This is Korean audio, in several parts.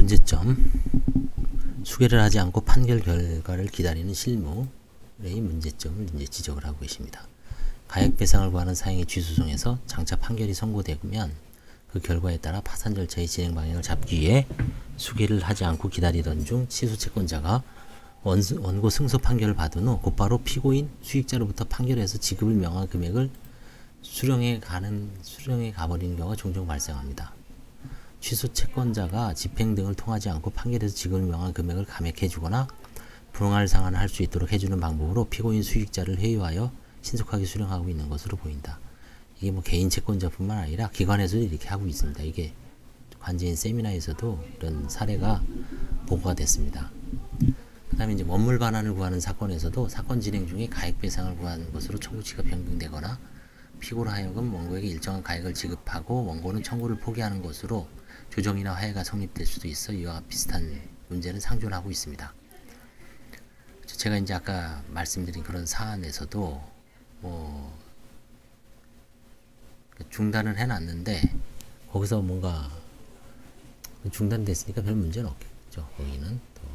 문제점. 수개를 하지 않고 판결 결과를 기다리는 실무의 문제점을 이제 지적을 하고 계십니다. 가액배상을 구하는 사행위 취소송에서 장차 판결이 선고되면 그 결과에 따라 파산 절차의 진행 방향을 잡기 위해 수개를 하지 않고 기다리던 중 취소 채권자가 원고 승소 판결을 받은 후 곧바로 피고인 수익자로부터 판결해서 지급을 명한 금액을 수령해 가버리는 경우가 종종 발생합니다. 취소 채권자가 집행 등을 통하지 않고 판결에서 지급을 명한 금액을 감액해주거나 불응할 상환을 할 수 있도록 해주는 방법으로 피고인 수익자를 회유하여 신속하게 수령하고 있는 것으로 보인다. 이게 뭐 개인 채권자뿐만 아니라 기관에서도 이렇게 하고 있습니다. 이게 관제인 세미나에서도 이런 사례가 보고가 됐습니다. 그 다음에 이제 원물 반환을 구하는 사건에서도 사건 진행 중에 가액배상을 구하는 것으로 청구치가 변경되거나 피고로 하여금 원고에게 일정한 가액을 지급하고 원고는 청구를 포기하는 것으로 조정이나 화해가 성립될 수도 있어 이와 비슷한 문제는 상존하고 있습니다. 제가 이제 아까 말씀드린 그런 사안에서도 뭐 중단을 해놨는데 거기서 뭔가 중단됐으니까 별 문제는 없겠죠. 거기는 또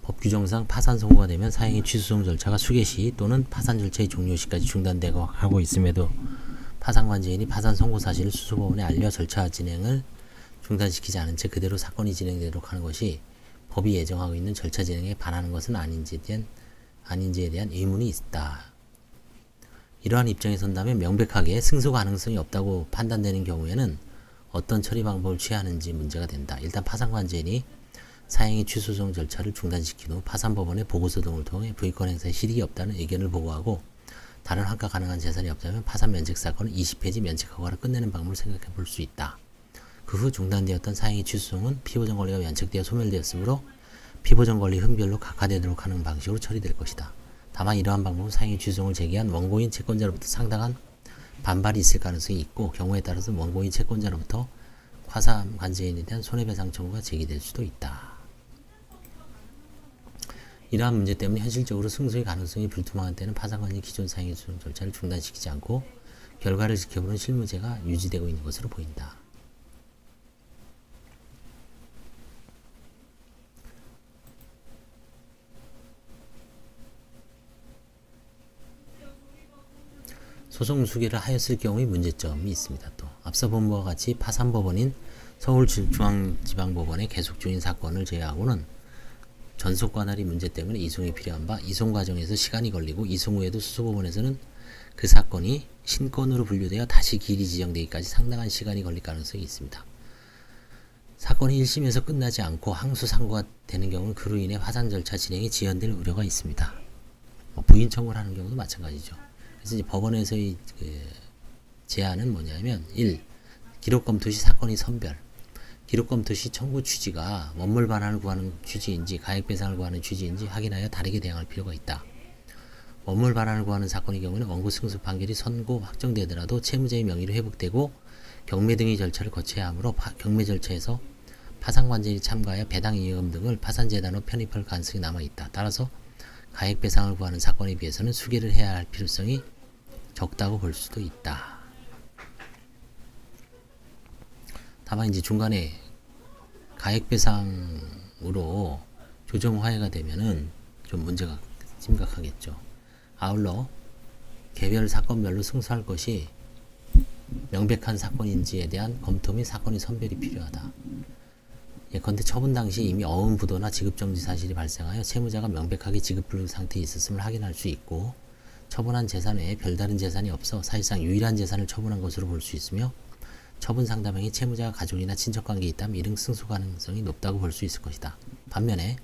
법 규정상 파산 선고가 되면 사행위 취소송 절차가 수개 시 또는 파산 절차의 종료 시까지 중단되고 하고 있음에도 파산관제인이 파산 선고 사실을 수소법원에 알려 절차 진행을 중단시키지 않은 채 그대로 사건이 진행되도록 하는 것이 법이 예정하고 있는 절차 진행에 반하는 것은 아닌지에 대한 의문이 있다. 이러한 입장에 선다면 명백하게 승소 가능성이 없다고 판단되는 경우에는 어떤 처리 방법을 취하는지 문제가 된다. 일단 파산관제인이 사행위 취소송 절차를 중단시킨 후 파산법원에 보고서 등을 통해 부의권 행사에 실익이 없다는 의견을 보고하고 다른 환가 가능한 재산이 없다면 파산 면책 사건을 20회지 면책하거나 끝내는 방법을 생각해 볼 수 있다. 그 후 중단되었던 사행위 취소송은 피보전 권리가 면책되어 소멸되었으므로 피보전 권리 흠결로 각하되도록 하는 방식으로 처리될 것이다. 다만 이러한 방법은 사행위 취소송을 제기한 원고인 채권자로부터 상당한 반발이 있을 가능성이 있고 경우에 따라서는 원고인 채권자로부터 파산관제인에 대한 손해배상 청구가 제기될 수도 있다. 이러한 문제 때문에 현실적으로 승소의 가능성이 불투명한 때는 파산관이 기존 사행위 취소송 절차를 중단시키지 않고 결과를 지켜보는 실무제가 유지되고 있는 것으로 보인다. 소송 수개를 하였을 경우의 문제점이 있습니다. 또 앞서 본 바와 같이 파산법원인 서울중앙지방법원에 계속 중인 사건을 제외하고는 전속 관할이 문제 때문에 이송이 필요한 바 이송 과정에서 시간이 걸리고 이송 후에도 수소법원에서는 그 사건이 신건으로 분류되어 다시 기일이 지정되기까지 상당한 시간이 걸릴 가능성이 있습니다. 사건이 1심에서 끝나지 않고 항소 상고가 되는 경우는 그로 인해 파산 절차 진행이 지연될 우려가 있습니다. 부인 청구를 하는 경우도 마찬가지죠. 그래서 이제 법원에서의 제안은 뭐냐면 1. 기록 검토 시 사건이 선별. 기록 검토 시 청구 취지가 원물 반환을 구하는 취지인지 가액배상을 구하는 취지인지 확인하여 다르게 대응할 필요가 있다. 원물 반환을 구하는 사건의 경우는 원고 승소 판결이 선고 확정되더라도 채무자의 명의로 회복되고 경매 등의 절차를 거쳐야 하므로 경매 절차에서 파산관제인이 참가하여 배당 이해금 등을 파산재단으로 편입할 가능성이 남아있다. 따라서 가액배상을 구하는 사건에 비해서는 수개를 해야 할 필요성이 적다고 볼 수도 있다. 다만 이제 중간에 가액배상으로 조정 화해가 되면은 좀 문제가 심각하겠죠. 아울러 개별 사건별로 승소할 것이 명백한 사건인지에 대한 검토 및 사건의 선별이 필요하다. 예컨대 처분 당시 이미 어음부도나 지급정지 사실이 발생하여 채무자가 명백하게 지급불능 상태에 있었음을 확인할 수 있고 처분한 재산 외에 별다른 재산이 없어 사실상 유일한 재산을 처분한 것으로 볼 수 있으며 처분 상대방이 채무자가 가족이나 친척관계에 있다면 이런 승소 가능성이 높다고 볼 수 있을 것이다. 반면에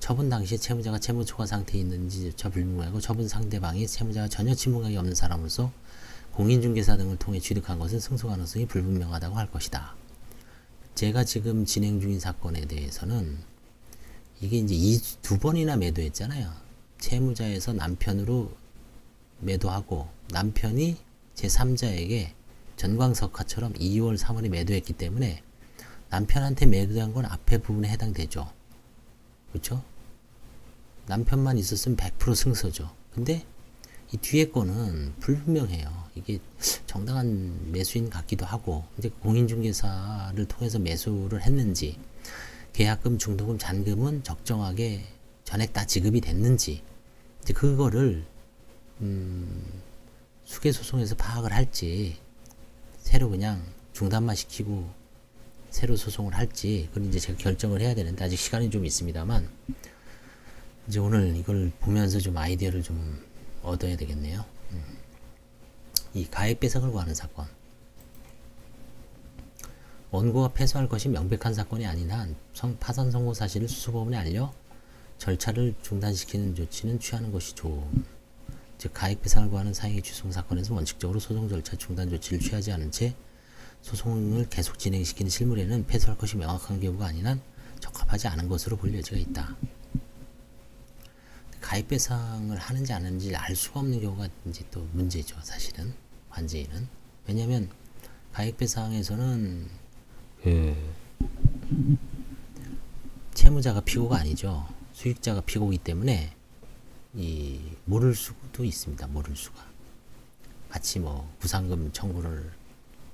처분 당시에 채무자가 채무 초과 상태에 있는지조차 불명하고 처분 상대방이 채무자가 전혀 친분관계 없는 사람으로서 공인중개사 등을 통해 취득한 것은 승소 가능성이 불분명하다고 할 것이다. 제가 지금 진행 중인 사건에 대해서는 이게 이제 두 번이나 매도했잖아요. 채무자에서 남편으로 매도하고 남편이 제3자에게 전광석화처럼 2월 3월에 매도했기 때문에 남편한테 매도한 건 앞에 부분에 해당되죠. 그렇죠? 남편만 있었으면 100% 승소죠. 근데 이 뒤에 거는 불분명해요. 이게 정당한 매수인 같기도 하고, 이제 공인중개사를 통해서 매수를 했는지, 계약금, 중도금, 잔금은 적정하게 전액 다 지급이 됐는지, 이제 그거를 수개소송에서 파악을 할지, 새로 그냥 중단만 시키고 새로 소송을 할지, 그건 이제 제가 결정을 해야 되는데 아직 시간이 좀 있습니다만, 이제 오늘 이걸 보면서 좀 아이디어를 좀 얻어야 되겠네요. 이 가액배상을 구하는 사건, 원고가 패소할 것이 명백한 사건이 아닌 한 파산 선고 사실을 수수법원에 알려 절차를 중단시키는 조치는 취하는 것이 좋음. 즉 가액배상을 구하는 사행위 취소송 사건에서 원칙적으로 소송 절차 중단 조치를 취하지 않은 채 소송을 계속 진행시키는 실물에는 패소할 것이 명확한 경우가 아닌 한 적합하지 않은 것으로 볼 여지가 있다. 가액배상을 하는지 안 하는지 알 수가 없는 경우가 이제 또 문제죠. 사실은 관제인은. 왜냐하면 가액배상에서는 채무자가 피고가 아니죠. 수익자가 피고이기 때문에 모를 수도 있습니다. 모를 수가. 같이 뭐 구상금 청구를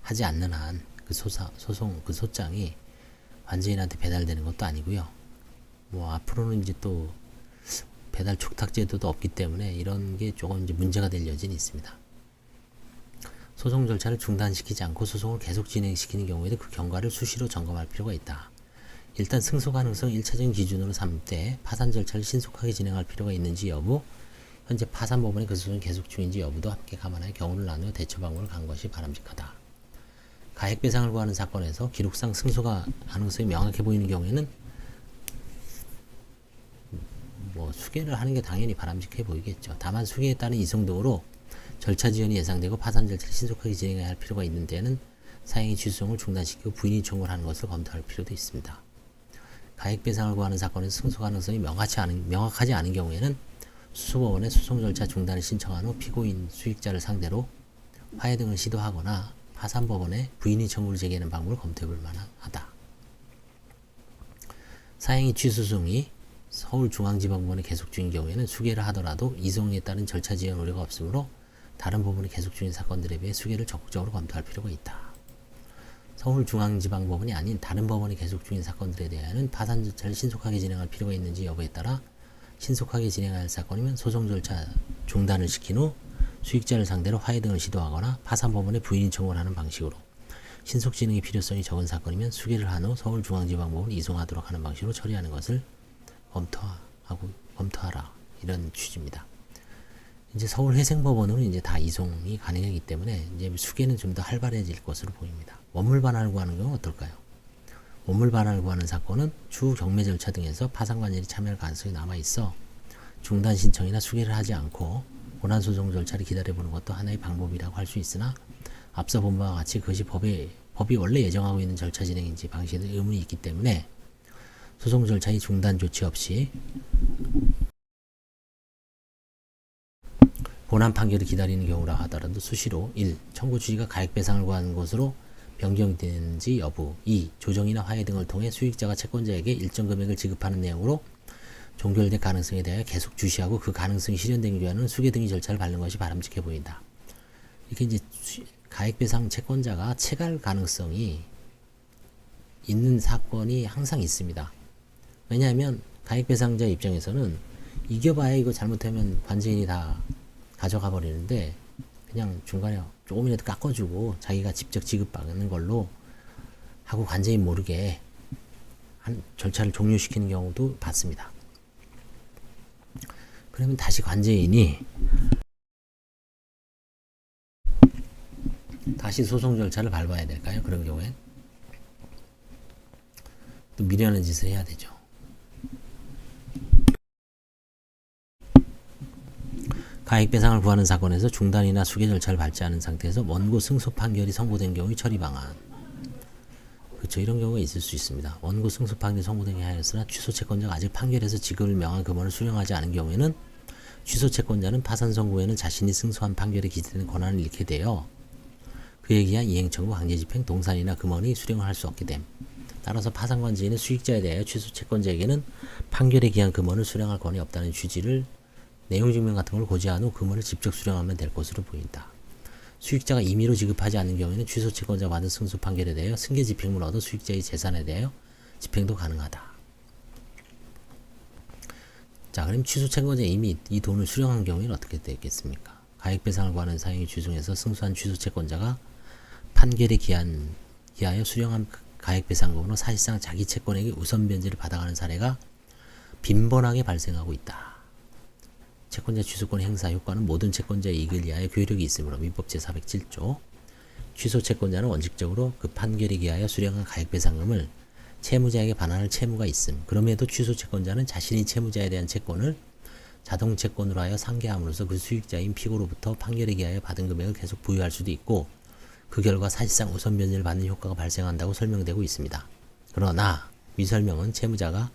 하지 않는 한 그 소송 그 소장이 관제인한테 배달되는 것도 아니고요. 뭐 앞으로는 이제 또 배달 촉탁 제도도 없기 때문에 이런 게 조금 이제 문제가 될 여지는 있습니다. 소송 절차를 중단시키지 않고 소송을 계속 진행시키는 경우에도 그 경과를 수시로 점검할 필요가 있다. 일단 승소 가능성 1차적인 기준으로 삼을 때 파산 절차를 신속하게 진행할 필요가 있는지 여부, 현재 파산법원의 그 소송이 계속 중인지 여부도 함께 감안하여 경우를 나누어 대처 방법을 간 것이 바람직하다. 가액배상을 구하는 사건에서 기록상 승소가 가능성이 명확해 보이는 경우에는 뭐 수개를 하는 게 당연히 바람직해 보이겠죠. 다만 수개에 따른 이송 등으로 절차 지연이 예상되고 파산 절차를 신속하게 진행해야 할 필요가 있는 데에는 사행위 취소송을 중단시키고 부인이 청구를 하는 것을 검토할 필요도 있습니다. 가액배상을 구하는 사건에서 승소 가능성이 명확하지 않은 경우에는 수소법원에 소송 절차 중단을 신청한 후 피고인 수익자를 상대로 화해 등을 시도하거나 파산법원에 부인이 청구를 제기하는 방법을 검토해 볼 만하다. 사행위 취소송이 서울중앙지방법원에 계속 중인 경우에는 수개를 하더라도 이송에 따른 절차 지연 우려가 없으므로 다른 법원에 계속 중인 사건들에 비해 수개를 적극적으로 검토할 필요가 있다. 서울중앙지방법원이 아닌 다른 법원이 계속 중인 사건들에 대해서는 파산 절차를 신속하게 진행할 필요가 있는지 여부에 따라 신속하게 진행할 사건이면 소송 절차 중단을 시킨 후 수익자를 상대로 화해 등을 시도하거나 파산법원에 부인 청구를 하는 방식으로, 신속 진행의 필요성이 적은 사건이면 수개를 한 후 서울중앙지방법원에 이송하도록 하는 방식으로 처리하는 것을 검토하라. 이런 취지입니다. 이제 서울회생법원으로 이제 다 이송이 가능하기 때문에 이제 수개는 좀 더 활발해질 것으로 보입니다. 원물 반환을 구하는 경우는 어떨까요? 원물 반환을 구하는 사건은 추후 경매 절차 등에서 파산관절이 참여할 가능성이 남아있어 중단 신청이나 수개를 하지 않고 고난소송 절차를 기다려보는 것도 하나의 방법이라고 할 수 있으나 앞서 본 바와 같이 그것이 법이 원래 예정하고 있는 절차 진행인지 방식에 의문이 있기 때문에 소송 절차의 중단 조치 없이 본안 판결을 기다리는 경우라 하더라도 수시로 1. 청구 취지가 가액배상을 구하는 것으로 변경되는지 여부, 2. 조정이나 화해 등을 통해 수익자가 채권자에게 일정 금액을 지급하는 내용으로 종결될 가능성에 대하여 계속 주시하고 그 가능성이 실현되기 위한 수개 등의 절차를 밟는 것이 바람직해 보인다. 이렇게 이제 가액배상 채권자가 채갈 가능성이 있는 사건이 항상 있습니다. 왜냐하면 가액배상자 입장에서는 이겨봐야 이거 잘못하면 관제인이 다 가져가 버리는데 그냥 중간에 조금이라도 깎아주고 자기가 직접 지급받는 걸로 하고 관제인 모르게 절차를 종료시키는 경우도 봤습니다. 그러면 다시 관제인이 다시 소송 절차를 밟아야 될까요? 그런 경우엔 또 미련한 짓을 해야 되죠. 가액배상을 구하는 사건에서 중단이나 수개 절차를 밟지 않은 상태에서 원고 승소 판결이 선고된 경우의 처리 방안. 그렇죠. 이런 경우가 있을 수 있습니다. 원고 승소 판결이 선고되게 하였으나 취소 채권자가 아직 판결에서 지급을 명한 금원을 수령하지 않은 경우에는 취소 채권자는 파산 선고에는 자신이 승소한 판결에 기재되는 권한을 잃게 되어 그에 기한 이행청구, 강제집행, 동산이나 금원이 수령을 할 수 없게 됨. 따라서 파산관제인은 수익자에 대하여 취소 채권자에게는 판결에 기한 금원을 수령할 권한이 없다는 취지를 내용 증명 같은 걸 고지한 후 금을 직접 수령하면 될 것으로 보인다. 수익자가 임의로 지급하지 않는 경우에는 취소 채권자가 받은 승소 판결에 대하여 승계 집행문을 얻어 수익자의 재산에 대하여 집행도 가능하다. 자, 그럼 취소 채권자 이미 이 돈을 수령한 경우에는 어떻게 되겠습니까? 가액배상을 구하는 사행위 주중에서 승소한 취소 채권자가 판결에 기하여 수령한 가액배상금으로 사실상 자기 채권에게 우선 변제를 받아가는 사례가 빈번하게 발생하고 있다. 채권자 취소권 행사 효과는 모든 채권자의 이익을 위하여 효력이 있으므로 민법 제407조 취소 채권자는 원칙적으로 그 판결에 기하여 수령한 가액배상금을 채무자에게 반환할 채무가 있음. 그럼에도 취소 채권자는 자신이 채무자에 대한 채권을 자동 채권으로 하여 상계함으로써 그 수익자인 피고로부터 판결에 기하여 받은 금액을 계속 부여할 수도 있고 그 결과 사실상 우선 변제를 받는 효과가 발생한다고 설명되고 있습니다. 그러나 위 설명은 채무자가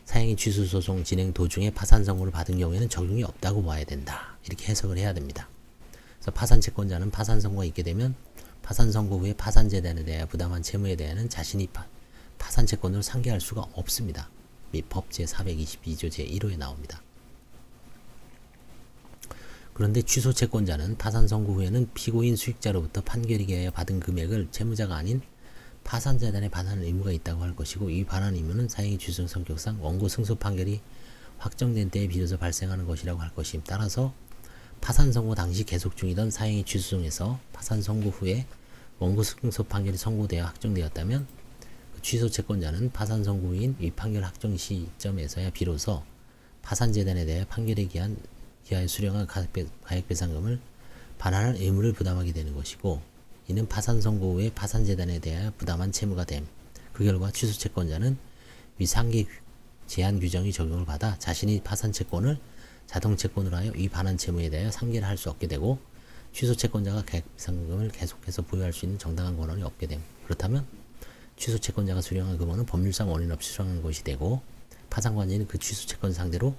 사행위 취소 소송 진행 도중에 파산 선고를 받은 경우에는 적용이 없다고 봐야 된다. 이렇게 해석을 해야 됩니다. 그래서 파산 채권자는 파산 선고가 있게 되면 파산 선고 후에 파산 재단에 대하여 부담한 채무에 대해서는 자신이 파산 채권으로 상계할 수가 없습니다. 민법 제422조 제1호에 나옵니다. 그런데 취소 채권자는 파산 선고 후에는 피고인 수익자로부터 판결에 기하여 받은 금액을 채무자가 아닌 파산재단에 반환할 의무가 있다고 할 것이고 이 반환 의무는 사행위 취소 성격상 원고 승소 판결이 확정된 때에 비로소 발생하는 것이라고 할 것임. 따라서 파산 선고 당시 계속 중이던 사행위 취소송에서 파산 선고 후에 원고 승소 판결이 선고되어 확정되었다면 그 취소 채권자는 파산 선고 후인 이 판결 확정 시점에서야 비로소 파산재단에 대해 판결에 기하여 수령한 가액배상금을 반환할 의무를 부담하게 되는 것이고 이는 파산 선고 후에 파산재단에 대하여 부담한 채무가 됨. 그 결과 취소 채권자는 위 상계 제한 규정이 적용을 받아 자신이 파산 채권을 자동 채권으로 하여 이 반환 채무에 대하여 상계를 할 수 없게 되고 취소 채권자가 가액배상금을 계속해서 보유할 수 있는 정당한 권한이 없게 됨. 그렇다면 취소 채권자가 수령한 금액은 법률상 원인 없이 수령한 것이 되고 파산관계는 그 취소 채권 상대로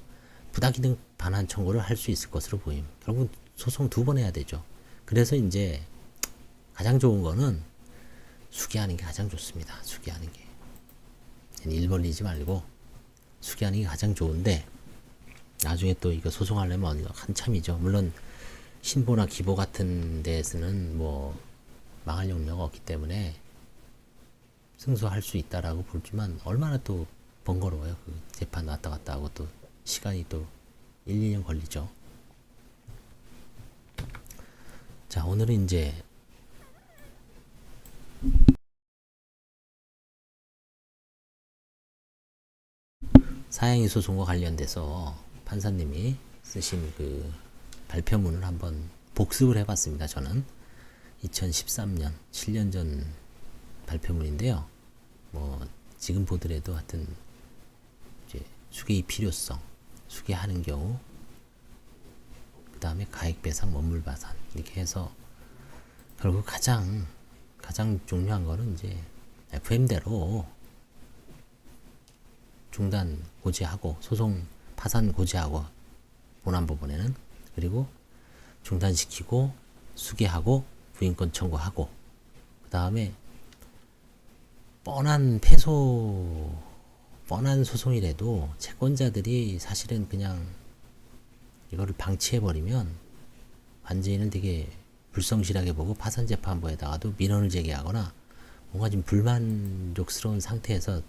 부당이득 반환 청구를 할 수 있을 것으로 보임. 결국 소송 2번 해야 되죠. 그래서 이제 가장 좋은 거는 수기하는 게 가장 좋습니다. 수기하는 게. 일 벌리지 말고 수기하는 게 가장 좋은데 나중에 또 이거 소송하려면 한참이죠. 물론 신보나 기보 같은 데에서는 뭐 망할 용려가 없기 때문에 승소할 수 있다라고 보지만 얼마나 또 번거로워요. 그 재판 왔다 갔다 하고 또 시간이 또 1, 2년 걸리죠. 자, 오늘은 이제 사행위 소송과 관련돼서 판사님이 쓰신 그 발표문을 한번 복습을 해봤습니다. 저는 2013년 7년 전 발표문인데요. 뭐 지금 보더라도 하여튼 이제 수계의 필요성, 수계하는 경우, 그 다음에 가액배상, 원물바산 이렇게 해서 결국 가장 중요한 거는 이제 FM대로 중단 고지하고 소송 파산 고지하고 본안법원에는 그리고 중단시키고 수계하고 부인권 청구하고 그 다음에 뻔한 소송이라도 채권자들이 사실은 그냥 이거를 방치해버리면 관제인을 되게 불성실하게 보고 파산재판부에다가도 민원을 제기하거나 뭔가 좀 불만족스러운 상태에서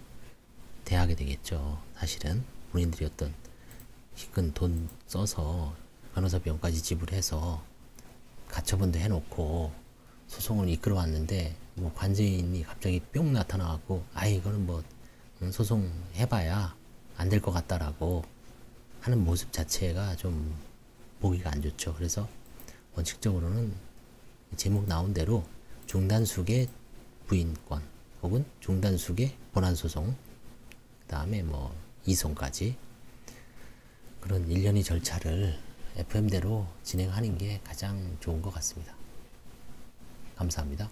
대하게 되겠죠. 사실은 본인들이 어떤 기껏 돈 써서 변호사 비용까지 지불해서 가처분도 해놓고 소송을 이끌어왔는데 뭐 관제인이 갑자기 뿅 나타나갖고 이거는 뭐 소송 해봐야 안 될 것 같다라고 하는 모습 자체가 좀 보기가 안 좋죠. 그래서 원칙적으로는 제목 나온 대로 중단수계 부인권 혹은 중단수계 본안소송 그 다음에 뭐 이송까지 그런 일련의 절차를 FM대로 진행하는 게 가장 좋은 것 같습니다. 감사합니다.